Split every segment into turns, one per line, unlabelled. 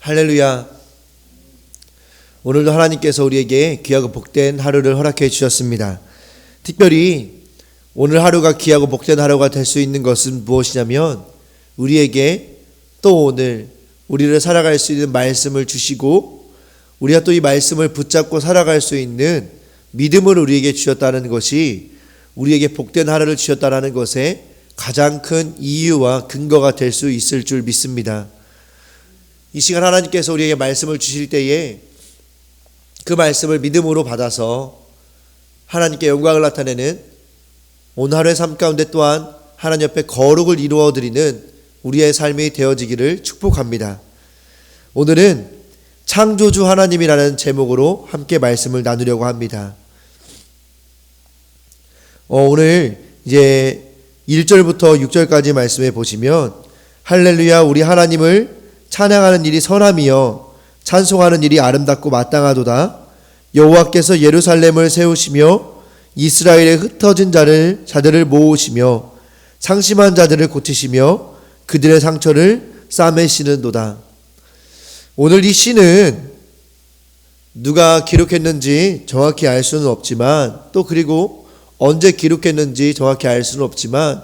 할렐루야. 오늘도 하나님께서 우리에게 귀하고 복된 하루를 허락해 주셨습니다. 특별히 오늘 하루가 귀하고 복된 하루가 될 수 있는 것은 무엇이냐면 우리에게 또 오늘 우리를 살아갈 수 있는 말씀을 주시고 우리가 또 이 말씀을 붙잡고 살아갈 수 있는 믿음을 우리에게 주셨다는 것이 우리에게 복된 하루를 주셨다는 것에 가장 큰 이유와 근거가 될 수 있을 줄 믿습니다. 이 시간 하나님께서 우리에게 말씀을 주실 때에 그 말씀을 믿음으로 받아서 하나님께 영광을 나타내는 오늘 하루의 삶 가운데 또한 하나님 옆에 거룩을 이루어 드리는 우리의 삶이 되어지기를 축복합니다. 오늘은 창조주 하나님이라는 제목으로 함께 말씀을 나누려고 합니다. 오늘 이제 1절부터 6절까지 말씀해 보시면 할렐루야 우리 하나님을 찬양하는 일이 선함이여 찬송하는 일이 아름답고 마땅하도다. 여호와께서 예루살렘을 세우시며 이스라엘의 흩어진 자들을 모으시며 상심한 자들을 고치시며 그들의 상처를 싸매시는도다. 오늘 이 시는 누가 기록했는지 정확히 알 수는 없지만 또 그리고 언제 기록했는지 정확히 알 수는 없지만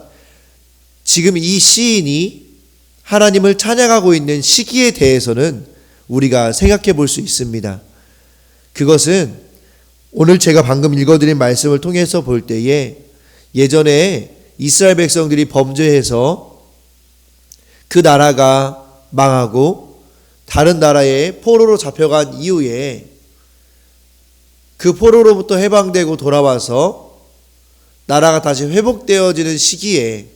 지금 이 시인이 하나님을 찬양하고 있는 시기에 대해서는 우리가 생각해 볼 수 있습니다. 그것은 오늘 제가 방금 읽어드린 말씀을 통해서 볼 때에 예전에 이스라엘 백성들이 범죄해서 그 나라가 망하고 다른 나라에 포로로 잡혀간 이후에 그 포로로부터 해방되고 돌아와서 나라가 다시 회복되어지는 시기에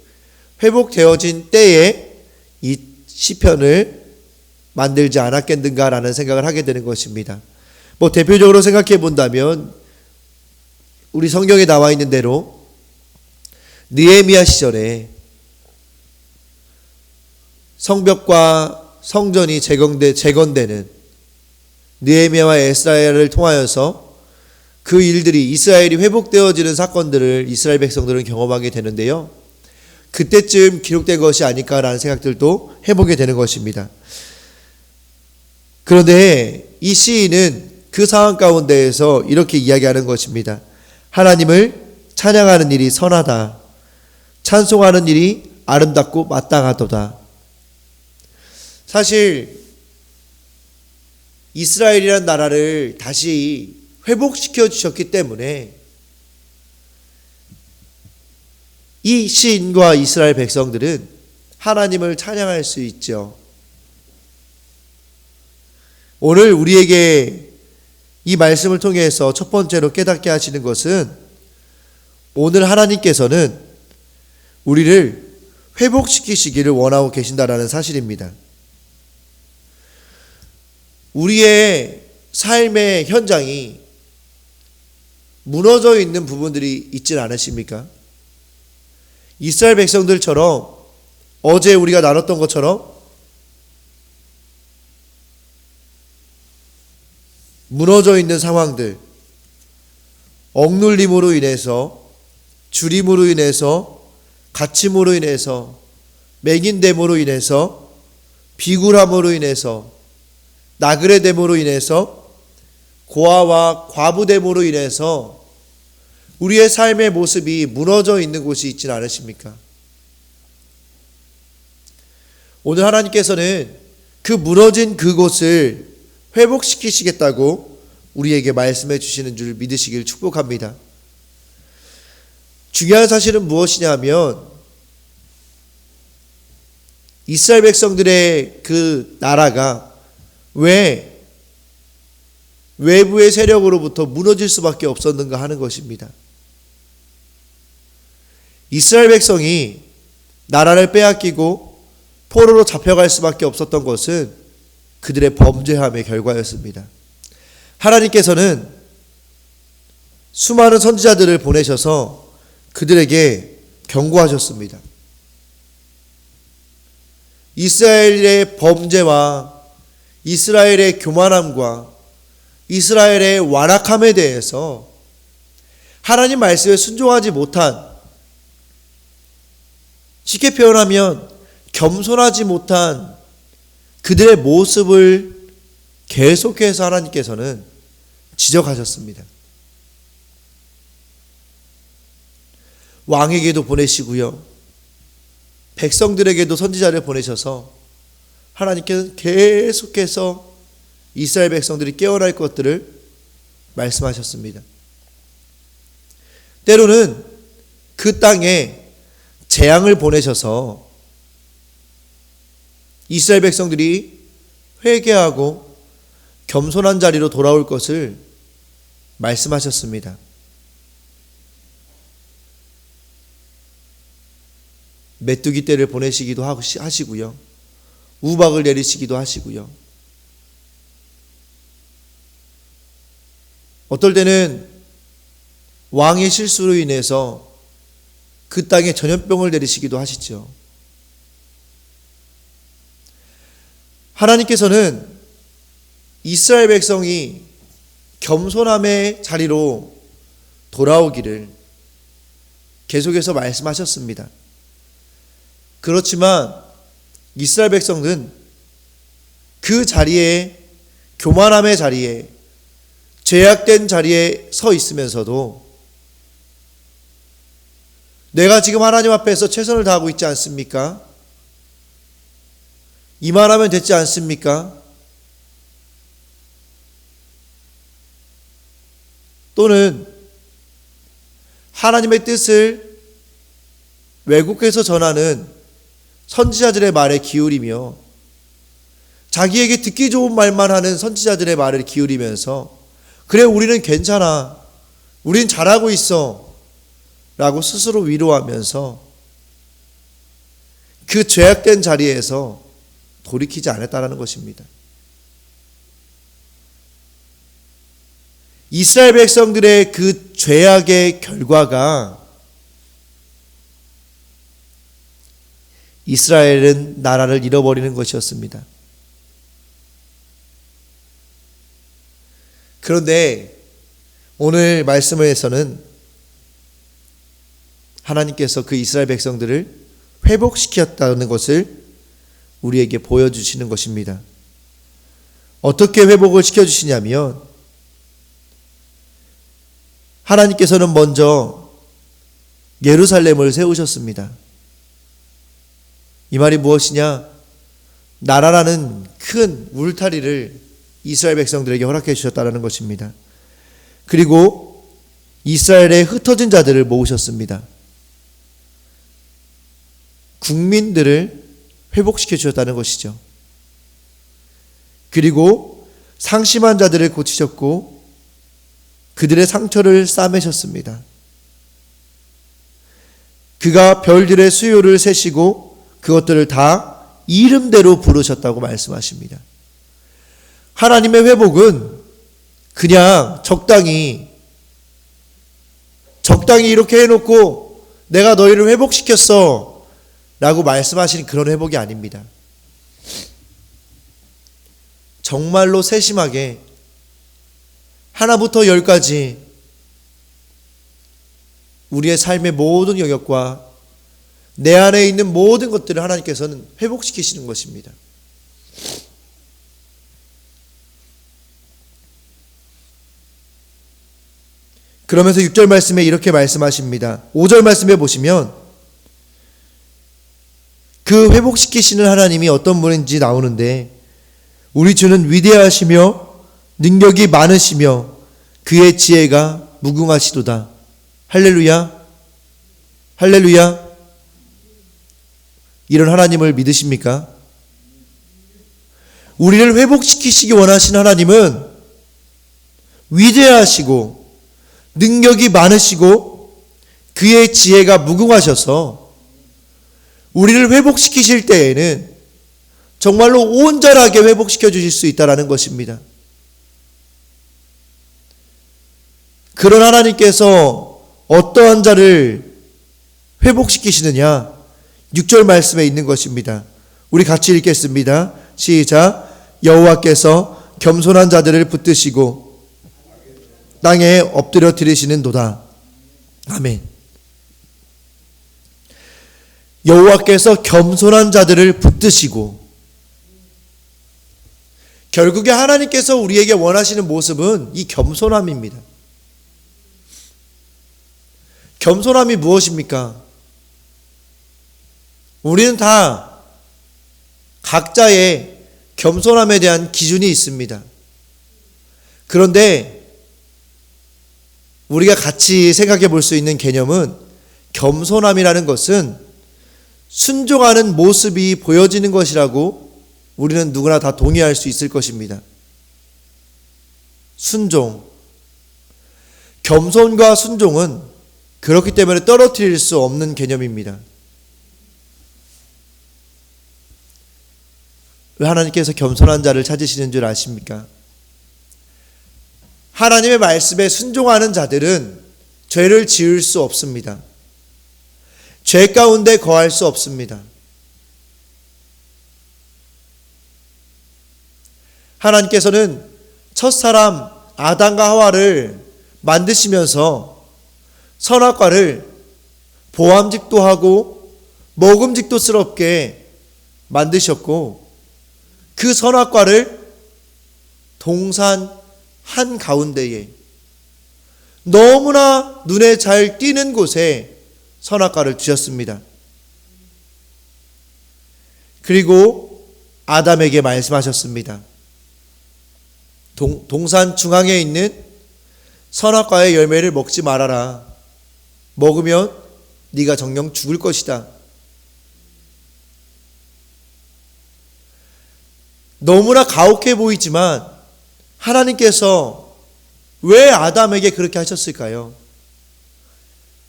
회복되어진 때에 이 시편을 만들지 않았겠는가라는 생각을 하게 되는 것입니다. 대표적으로 생각해 본다면 우리 성경에 나와 있는 대로 느헤미야 시절에 성벽과 성전이 재건되는 느헤미야와 에스라엘을 통하여서 그 일들이 이스라엘이 회복되어지는 사건들을 이스라엘 백성들은 경험하게 되는데요. 그때쯤 기록된 것이 아닐까라는 생각들도 해보게 되는 것입니다. 그런데 이 시인은 그 상황 가운데에서 이렇게 이야기하는 것입니다. 하나님을 찬양하는 일이 선하다. 찬송하는 일이 아름답고 마땅하도다. 사실 이스라엘이라는 나라를 다시 회복시켜 주셨기 때문에 이 시인과 이스라엘 백성들은 하나님을 찬양할 수 있죠. 오늘 우리에게 이 말씀을 통해서 첫 번째로 깨닫게 하시는 것은 오늘 하나님께서는 우리를 회복시키시기를 원하고 계신다라는 사실입니다. 우리의 삶의 현장이 무너져 있는 부분들이 있진 않으십니까? 이스라엘 백성들처럼 어제 우리가 나눴던 것처럼 무너져 있는 상황들, 억눌림으로 인해서, 줄임으로 인해서, 갇힘으로 인해서, 맹인됨으로 인해서, 비굴함으로 인해서, 나그네됨으로 인해서, 고아와 과부됨으로 인해서 우리의 삶의 모습이 무너져 있는 곳이 있지는 않으십니까? 오늘 하나님께서는 그 무너진 그곳을 회복시키시겠다고 우리에게 말씀해 주시는 줄 믿으시길 축복합니다. 중요한 사실은 무엇이냐 하면 이스라엘 백성들의 그 나라가 왜 외부의 세력으로부터 무너질 수밖에 없었는가 하는 것입니다. 이스라엘 백성이 나라를 빼앗기고 포로로 잡혀갈 수밖에 없었던 것은 그들의 범죄함의 결과였습니다. 하나님께서는 수많은 선지자들을 보내셔서 그들에게 경고하셨습니다. 이스라엘의 범죄와 이스라엘의 교만함과 이스라엘의 완악함에 대해서 하나님 말씀에 순종하지 못한, 쉽게 표현하면 겸손하지 못한 그들의 모습을 계속해서 하나님께서는 지적하셨습니다. 왕에게도 보내시고요, 백성들에게도 선지자를 보내셔서 하나님께서는 계속해서 이스라엘 백성들이 깨어날 것들을 말씀하셨습니다. 때로는 그 땅에 재앙을 보내셔서 이스라엘 백성들이 회개하고 겸손한 자리로 돌아올 것을 말씀하셨습니다. 메뚜기 떼를 보내시기도 하시고요, 우박을 내리시기도 하시고요, 어떨 때는 왕의 실수로 인해서 그 땅에 전염병을 내리시기도 하시죠. 하나님께서는 이스라엘 백성이 겸손함의 자리로 돌아오기를 계속해서 말씀하셨습니다. 그렇지만 이스라엘 백성은 그 자리에, 교만함의 자리에, 죄악된 자리에 서 있으면서도 내가 지금 하나님 앞에서 최선을 다하고 있지 않습니까? 이만하면 됐지 않습니까? 또는 하나님의 뜻을 왜곡해서 전하는 선지자들의 말에 기울이며 자기에게 듣기 좋은 말만 하는 선지자들의 말을 기울이면서 그래, 우리는 괜찮아, 우린 잘하고 있어 라고 스스로 위로하면서 그 죄악된 자리에서 돌이키지 않았다는 것입니다. 이스라엘 백성들의 그 죄악의 결과가 이스라엘은 나라를 잃어버리는 것이었습니다. 그런데 오늘 말씀에서는 하나님께서 그 이스라엘 백성들을 회복시켰다는 것을 우리에게 보여주시는 것입니다. 어떻게 회복을 시켜주시냐면 하나님께서는 먼저 예루살렘을 세우셨습니다. 이 말이 무엇이냐? 나라라는 큰 울타리를 이스라엘 백성들에게 허락해 주셨다는 것입니다. 그리고 이스라엘의 흩어진 자들을 모으셨습니다. 국민들을 회복시켜 주셨다는 것이죠. 그리고 상심한 자들을 고치셨고 그들의 상처를 싸매셨습니다. 그가 별들의 수요를 세시고 그것들을 다 이름대로 부르셨다고 말씀하십니다. 하나님의 회복은 그냥 적당히 이렇게 해놓고 내가 너희를 회복시켰어 라고 말씀하시는 그런 회복이 아닙니다. 정말로 세심하게 하나부터 열까지 우리의 삶의 모든 영역과 내 안에 있는 모든 것들을 하나님께서는 회복시키시는 것입니다. 그러면서 6절 말씀에 이렇게 말씀하십니다. 5절 말씀에 보시면 그 회복시키시는 하나님이 어떤 분인지 나오는데 우리 주는 위대하시며 능력이 많으시며 그의 지혜가 무궁하시도다. 할렐루야, 할렐루야. 이런 하나님을 믿으십니까? 우리를 회복시키시기 원하시는 하나님은 위대하시고 능력이 많으시고 그의 지혜가 무궁하셔서 우리를 회복시키실 때에는 정말로 온전하게 회복시켜 주실 수 있다는 것입니다. 그런 하나님께서 어떠한 자를 회복시키시느냐? 6절 말씀에 있는 것입니다. 우리 같이 읽겠습니다. 시작. 여호와께서 겸손한 자들을 붙드시고 땅에 엎드려 드리시는 도다. 아멘. 여호와께서 겸손한 자들을 붙드시고 결국에 하나님께서 우리에게 원하시는 모습은 이 겸손함입니다. 겸손함이 무엇입니까? 우리는 다 각자의 겸손함에 대한 기준이 있습니다. 그런데 우리가 같이 생각해 볼 수 있는 개념은 겸손함이라는 것은 순종하는 모습이 보여지는 것이라고 우리는 누구나 다 동의할 수 있을 것입니다. 순종. 겸손과 순종은 그렇기 때문에 떨어뜨릴 수 없는 개념입니다. 왜 하나님께서 겸손한 자를 찾으시는 줄 아십니까? 하나님의 말씀에 순종하는 자들은 죄를 지을 수 없습니다. 죄 가운데 거할 수 없습니다. 하나님께서는 첫사람 아담과 하와를 만드시면서 선악과를 보암직도 하고 먹음직도스럽게 만드셨고 그 선악과를 동산 한가운데에 너무나 눈에 잘 띄는 곳에 선악과를 주셨습니다. 그리고 아담에게 말씀하셨습니다. 동산 중앙에 있는 선악과의 열매를 먹지 말아라. 먹으면 네가 정녕 죽을 것이다. 너무나 가혹해 보이지만 하나님께서 왜 아담에게 그렇게 하셨을까요?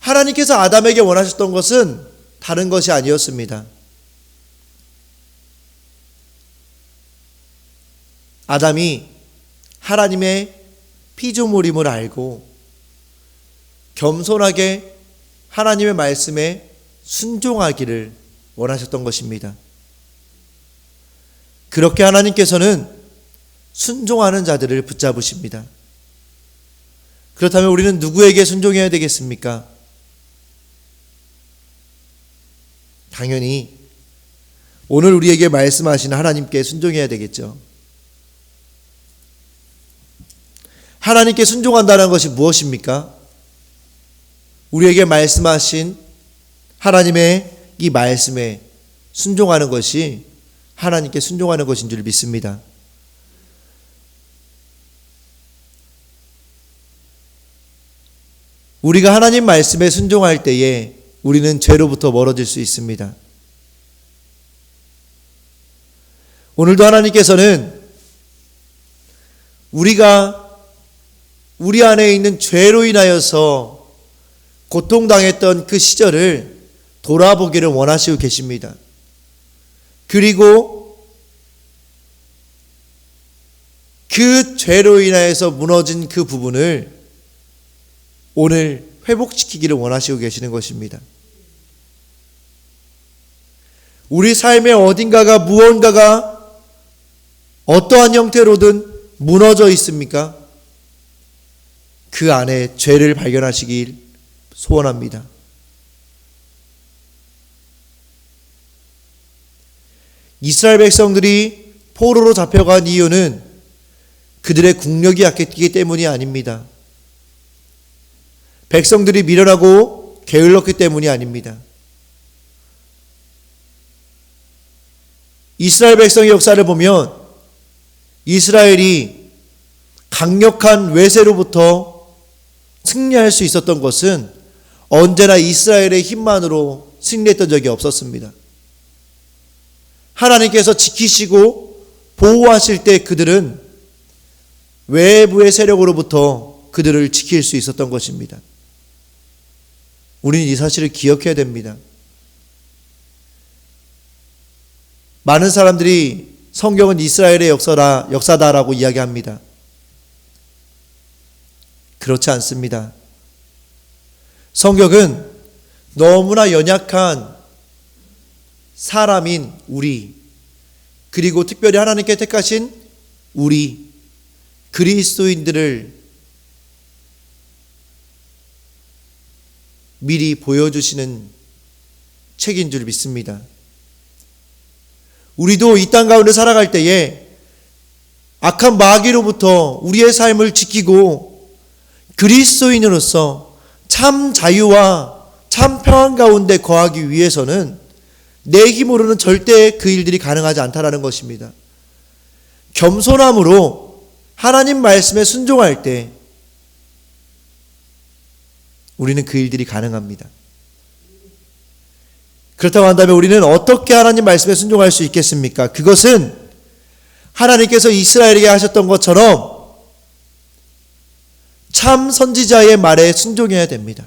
하나님께서 아담에게 원하셨던 것은 다른 것이 아니었습니다. 아담이 하나님의 피조물임을 알고 겸손하게 하나님의 말씀에 순종하기를 원하셨던 것입니다. 그렇게 하나님께서는 순종하는 자들을 붙잡으십니다. 그렇다면 우리는 누구에게 순종해야 되겠습니까? 당연히 오늘 우리에게 말씀하신 하나님께 순종해야 되겠죠. 하나님께 순종한다는 것이 무엇입니까? 우리에게 말씀하신 하나님의 이 말씀에 순종하는 것이 하나님께 순종하는 것인 줄 믿습니다. 우리가 하나님 말씀에 순종할 때에 우리는 죄로부터 멀어질 수 있습니다. 오늘도 하나님께서는 우리가 우리 안에 있는 죄로 인하여서 고통당했던 그 시절을 돌아보기를 원하시고 계십니다. 그리고 그 죄로 인하여서 무너진 그 부분을 오늘 회복시키기를 원하시고 계시는 것입니다. 우리 삶의 어딘가가 무언가가 어떠한 형태로든 무너져 있습니까? 그 안에 죄를 발견하시길 소원합니다. 이스라엘 백성들이 포로로 잡혀간 이유는 그들의 국력이 약했기 때문이 아닙니다. 백성들이 미련하고 게을렀기 때문이 아닙니다. 이스라엘 백성의 역사를 보면 이스라엘이 강력한 외세로부터 승리할 수 있었던 것은 언제나 이스라엘의 힘만으로 승리했던 적이 없었습니다. 하나님께서 지키시고 보호하실 때 그들은 외부의 세력으로부터 그들을 지킬 수 있었던 것입니다. 우리는 이 사실을 기억해야 됩니다. 많은 사람들이 성경은 이스라엘의 역사다라고 이야기합니다. 그렇지 않습니다. 성경은 너무나 연약한 사람인 우리, 그리고 특별히 하나님께 택하신 우리 그리스도인들을 미리 보여주시는 책인 줄 믿습니다. 우리도 이 땅 가운데 살아갈 때에 악한 마귀로부터 우리의 삶을 지키고 그리스도인으로서 참 자유와 참 평안 가운데 거하기 위해서는 내 힘으로는 절대 그 일들이 가능하지 않다라는 것입니다. 겸손함으로 하나님 말씀에 순종할 때 우리는 그 일들이 가능합니다. 그렇다고 한다면 우리는 어떻게 하나님 말씀에 순종할 수 있겠습니까? 그것은 하나님께서 이스라엘에게 하셨던 것처럼 참 선지자의 말에 순종해야 됩니다.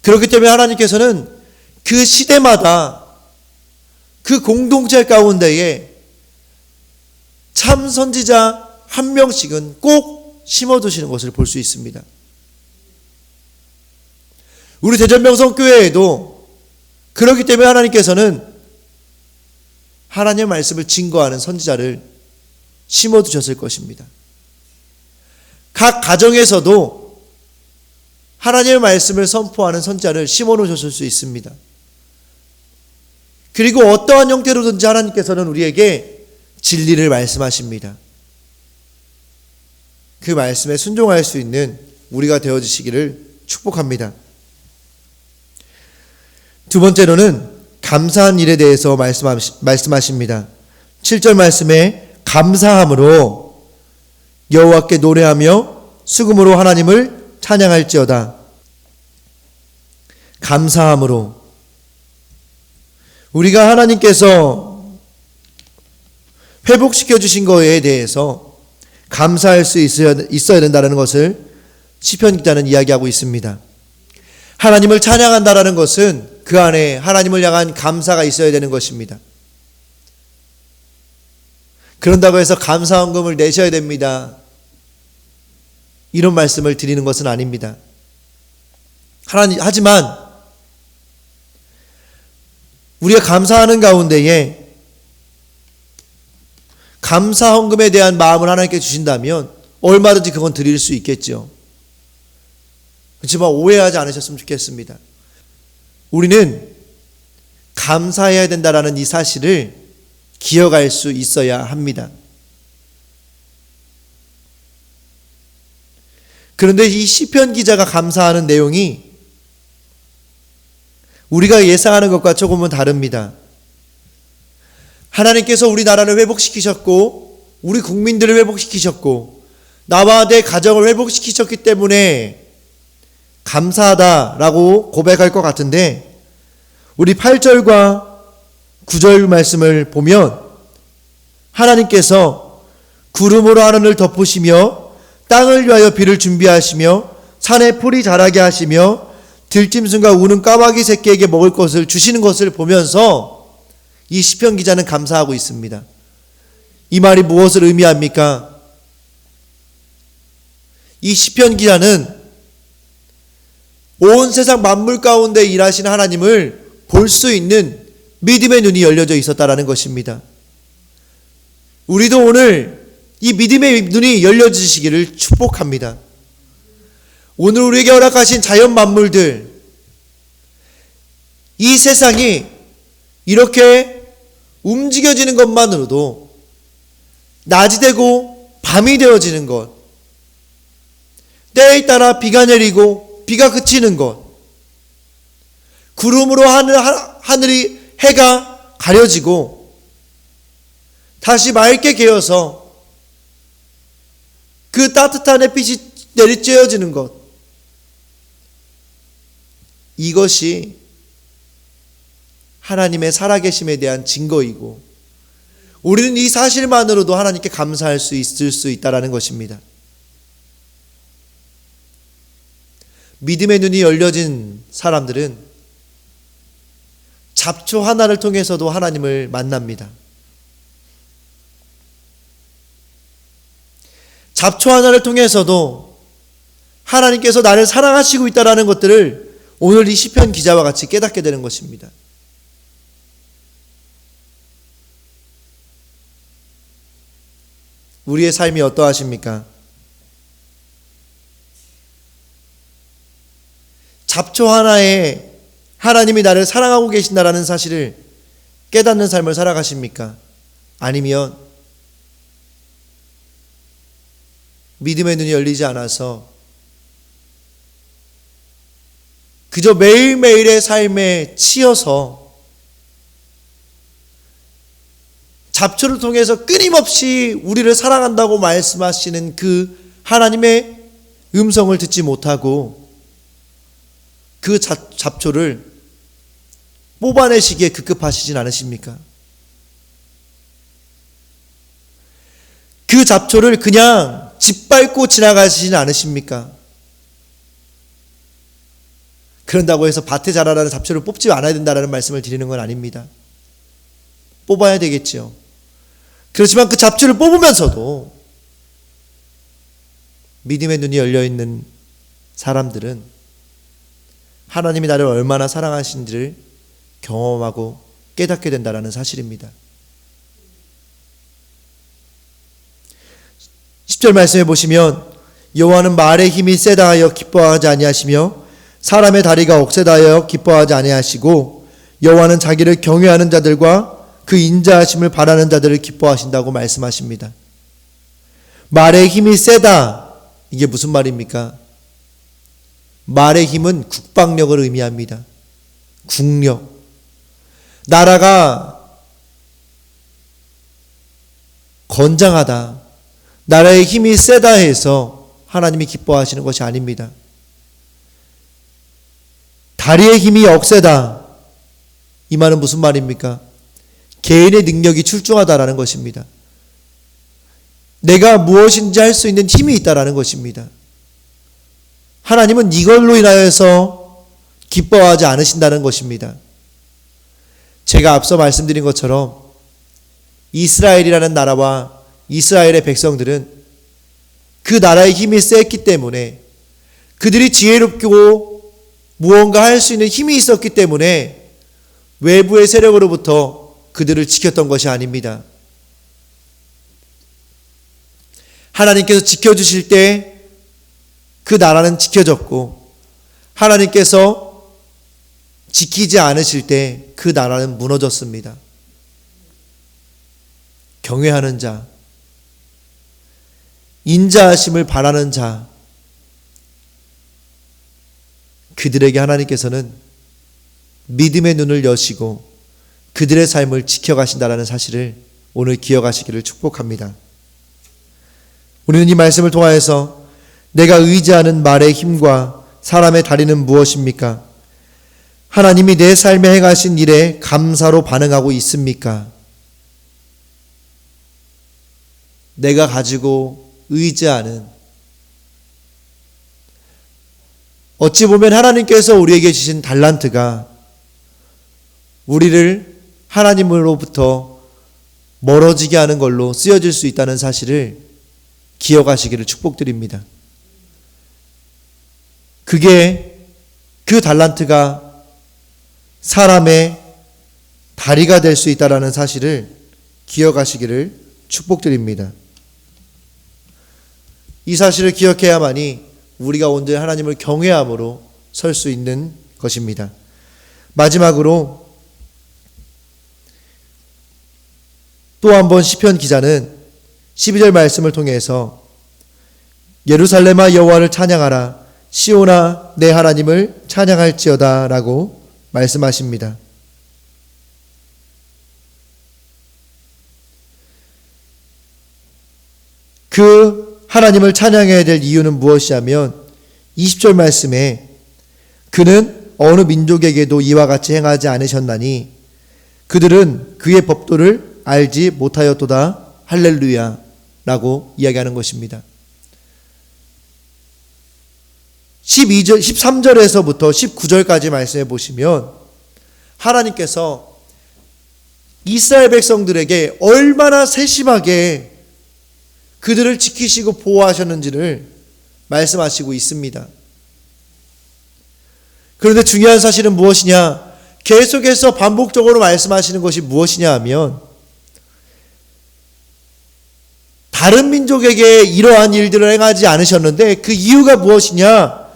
그렇기 때문에 하나님께서는 그 시대마다 그 공동체 가운데에 참 선지자 한 명씩은 꼭 심어두시는 것을 볼 수 있습니다. 우리 대전명성교회에도 그렇기 때문에 하나님께서는 하나님의 말씀을 증거하는 선지자를 심어두셨을 것입니다. 각 가정에서도 하나님의 말씀을 선포하는 선지자를 심어놓으셨을 수 있습니다. 그리고 어떠한 형태로든지 하나님께서는 우리에게 진리를 말씀하십니다. 그 말씀에 순종할 수 있는 우리가 되어주시기를 축복합니다. 두 번째로는 감사한 일에 대해서 말씀하십니다. 7절 말씀에 감사함으로 여호와께 노래하며 수금으로 하나님을 찬양할지어다. 감사함으로 우리가 하나님께서 회복시켜 주신 것에 대해서 감사할 수 있어야 된다는 것을 시편 기자는 이야기하고 있습니다. 하나님을 찬양한다라는 것은 그 안에 하나님을 향한 감사가 있어야 되는 것입니다. 그런다고 해서 감사헌금을 내셔야 됩니다. 이런 말씀을 드리는 것은 아닙니다. 하지만 우리가 감사하는 가운데에 감사헌금에 대한 마음을 하나님께 주신다면 얼마든지 그건 드릴 수 있겠죠. 그렇지만 오해하지 않으셨으면 좋겠습니다. 우리는 감사해야 된다라는 이 사실을 기억할 수 있어야 합니다. 그런데 이 시편 기자가 감사하는 내용이 우리가 예상하는 것과 조금은 다릅니다. 하나님께서 우리나라를 회복시키셨고 우리 국민들을 회복시키셨고 나와 내 가정을 회복시키셨기 때문에 감사하다라고 고백할 것 같은데 우리 8절과 9절 말씀을 보면 하나님께서 구름으로 하늘을 덮으시며 땅을 위하여 비를 준비하시며 산에 풀이 자라게 하시며 들짐승과 우는 까마귀 새끼에게 먹을 것을 주시는 것을 보면서 이 시편 기자는 감사하고 있습니다. 이 말이 무엇을 의미합니까? 이 시편 기자는 온 세상 만물 가운데 일하시는 하나님을 볼 수 있는 믿음의 눈이 열려져 있었다라는 것입니다. 우리도 오늘 이 믿음의 눈이 열려지시기를 축복합니다. 오늘 우리에게 허락하신 자연 만물들, 이 세상이 이렇게 움직여지는 것만으로도 낮이 되고 밤이 되어지는 것, 때에 따라 비가 내리고 비가 그치는 것, 구름으로 하늘이 해가 가려지고 다시 맑게 개어서 그 따뜻한 햇빛이 내리쬐어지는 것, 이것이 하나님의 살아계심에 대한 증거이고 우리는 이 사실만으로도 하나님께 감사할 수 있을 수 있다는 것입니다. 믿음의 눈이 열려진 사람들은 잡초 하나를 통해서도 하나님을 만납니다. 잡초 하나를 통해서도 하나님께서 나를 사랑하시고 있다는 것들을 오늘 이 시편 기자와 같이 깨닫게 되는 것입니다. 우리의 삶이 어떠하십니까? 잡초 하나에 하나님이 나를 사랑하고 계신다라는 사실을 깨닫는 삶을 살아가십니까? 아니면 믿음의 눈이 열리지 않아서 그저 매일매일의 삶에 치여서 잡초를 통해서 끊임없이 우리를 사랑한다고 말씀하시는 그 하나님의 음성을 듣지 못하고 그 잡초를 뽑아내시기에 급급하시진 않으십니까? 그 잡초를 그냥 짓밟고 지나가시진 않으십니까? 그런다고 해서 밭에 자라나는 잡초를 뽑지 않아야 된다는 말씀을 드리는 건 아닙니다. 뽑아야 되겠죠. 그렇지만 그 잡초를 뽑으면서도 믿음의 눈이 열려있는 사람들은 하나님이 나를 얼마나 사랑하신지를 경험하고 깨닫게 된다는 사실입니다. 10절 말씀해 보시면 여호와는 말의 힘이 세다 하여 기뻐하지 아니하시며 사람의 다리가 억세다 하여 기뻐하지 아니하시고 여호와는 자기를 경외하는 자들과 그 인자하심을 바라는 자들을 기뻐하신다고 말씀하십니다. 말의 힘이 세다, 이게 무슨 말입니까? 말의 힘은 국방력을 의미합니다. 국력. 나라가 건장하다, 나라의 힘이 세다 해서 하나님이 기뻐하시는 것이 아닙니다. 다리의 힘이 억세다, 이 말은 무슨 말입니까? 개인의 능력이 출중하다라는 것입니다. 내가 무엇인지 할 수 있는 힘이 있다라는 것입니다. 하나님은 이걸로 인하여서 기뻐하지 않으신다는 것입니다. 제가 앞서 말씀드린 것처럼 이스라엘이라는 나라와 이스라엘의 백성들은 그 나라의 힘이 셌기 때문에, 그들이 지혜롭고 무언가 할 수 있는 힘이 있었기 때문에 외부의 세력으로부터 그들을 지켰던 것이 아닙니다. 하나님께서 지켜주실 때 그 나라는 지켜졌고, 하나님께서 지키지 않으실 때 그 나라는 무너졌습니다. 경외하는 자, 인자하심을 바라는 자, 그들에게 하나님께서는 믿음의 눈을 여시고 그들의 삶을 지켜가신다는 사실을 오늘 기억하시기를 축복합니다. 우리는 이 말씀을 통하여서 내가 의지하는 말의 힘과 사람의 다리는 무엇입니까? 하나님이 내 삶에 행하신 일에 감사로 반응하고 있습니까? 내가 가지고 의지하는, 어찌 보면 하나님께서 우리에게 주신 달란트가 우리를 하나님으로부터 멀어지게 하는 걸로 쓰여질 수 있다는 사실을 기억하시기를 축복드립니다. 그 달란트가 사람의 다리가 될 수 있다는 사실을 기억하시기를 축복드립니다. 이 사실을 기억해야만이 우리가 온전히 하나님을 경외함으로 설 수 있는 것입니다. 마지막으로 또 한 번 시편 기자는 12절 말씀을 통해서 예루살렘아 여호와를 찬양하라, 시온아 내 하나님을 찬양할지어다 라고 말씀하십니다. 그 하나님을 찬양해야 될 이유는 무엇이냐면 20절 말씀에 그는 어느 민족에게도 이와 같이 행하지 않으셨나니 그들은 그의 법도를 알지 못하였도다 할렐루야 라고 이야기하는 것입니다. 13절에서부터 19절까지 말씀해 보시면 하나님께서 이스라엘 백성들에게 얼마나 세심하게 그들을 지키시고 보호하셨는지를 말씀하시고 있습니다. 그런데 중요한 사실은 무엇이냐? 계속해서 반복적으로 말씀하시는 것이 무엇이냐 하면 다른 민족에게 이러한 일들을 행하지 않으셨는데 그 이유가 무엇이냐?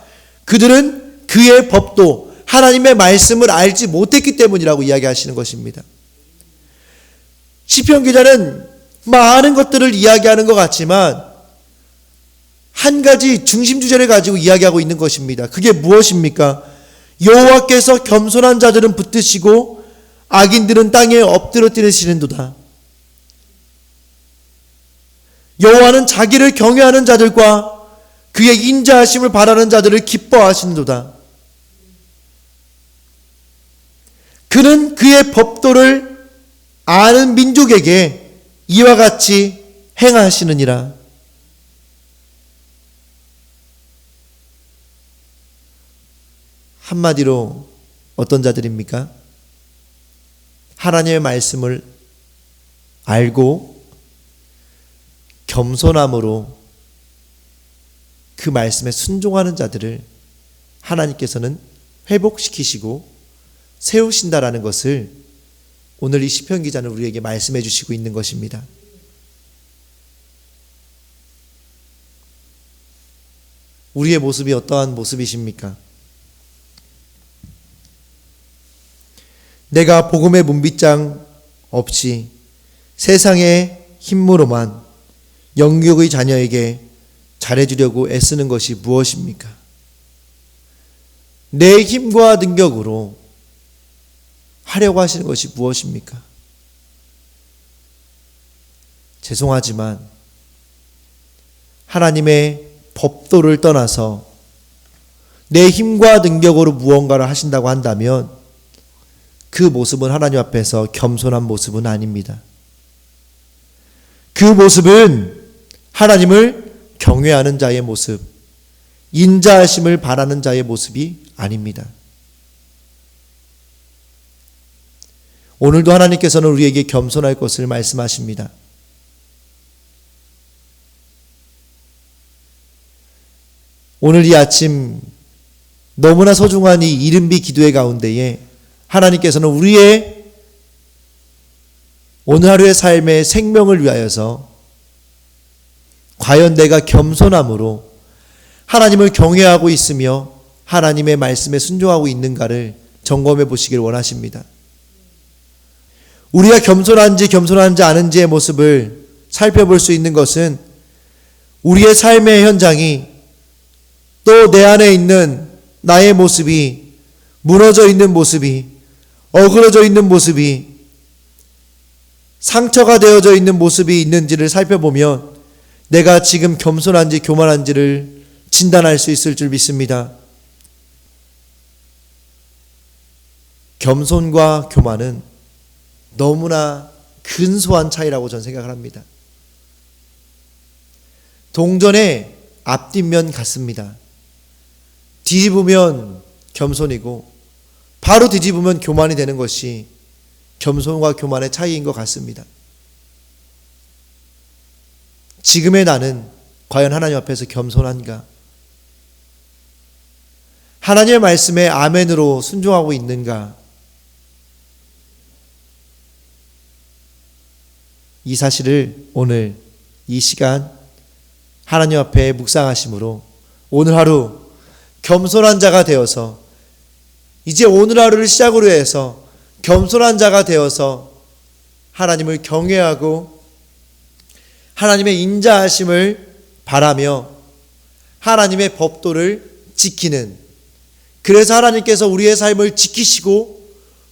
그들은 그의 법도 하나님의 말씀을 알지 못했기 때문이라고 이야기하시는 것입니다. 시편 기자는 많은 것들을 이야기하는 것 같지만 한 가지 중심 주제를 가지고 이야기하고 있는 것입니다. 그게 무엇입니까? 여호와께서 겸손한 자들은 붙드시고 악인들은 땅에 엎드려 뛰시는도다. 여호와는 자기를 경외하는 자들과 그의 인자하심을 바라는 자들을 기뻐하시는도다. 그는 그의 법도를 아는 민족에게 이와 같이 행하시느니라. 한마디로 어떤 자들입니까? 하나님의 말씀을 알고 겸손함으로 그 말씀에 순종하는 자들을 하나님께서는 회복시키시고 세우신다라는 것을 오늘 이 시편 기자는 우리에게 말씀해 주시고 있는 것입니다. 우리의 모습이 어떠한 모습이십니까? 내가 복음의 문빗장 없이 세상의 힘으로만 영육의 자녀에게 잘해주려고 애쓰는 것이 무엇입니까? 내 힘과 능력으로 하려고 하시는 것이 무엇입니까? 죄송하지만 하나님의 법도를 떠나서 내 힘과 능력으로 무언가를 하신다고 한다면 그 모습은 하나님 앞에서 겸손한 모습은 아닙니다. 그 모습은 하나님을 경외하는 자의 모습, 인자하심을 바라는 자의 모습이 아닙니다. 오늘도 하나님께서는 우리에게 겸손할 것을 말씀하십니다. 오늘 이 아침 너무나 소중한 이 이른비 기도회 가운데에 하나님께서는 우리의 오늘 하루의 삶의 생명을 위하여서 과연 내가 겸손함으로 하나님을 경외하고 있으며 하나님의 말씀에 순종하고 있는가를 점검해 보시길 원하십니다. 우리가 겸손한지 겸손한지 아는지의 모습을 살펴볼 수 있는 것은 우리의 삶의 현장이 또 내 안에 있는 나의 모습이 무너져 있는 모습이 어그러져 있는 모습이 상처가 되어져 있는 모습이 있는지를 살펴보면 내가 지금 겸손한지 교만한지를 진단할 수 있을 줄 믿습니다. 겸손과 교만은 너무나 근소한 차이라고 저는 생각을 합니다. 동전의 앞뒷면 같습니다. 뒤집으면 겸손이고 바로 뒤집으면 교만이 되는 것이 겸손과 교만의 차이인 것 같습니다. 지금의 나는 과연 하나님 앞에서 겸손한가? 하나님의 말씀에 아멘으로 순종하고 있는가? 이 사실을 오늘 이 시간 하나님 앞에 묵상하심으로 오늘 하루 겸손한 자가 되어서 이제 오늘 하루를 시작으로 해서 겸손한 자가 되어서 하나님을 경외하고 하나님의 인자하심을 바라며 하나님의 법도를 지키는, 그래서 하나님께서 우리의 삶을 지키시고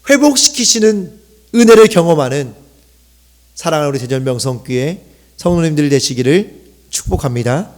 회복시키시는 은혜를 경험하는 사랑하는 우리 대전명성교회 성도님들 되시기를 축복합니다.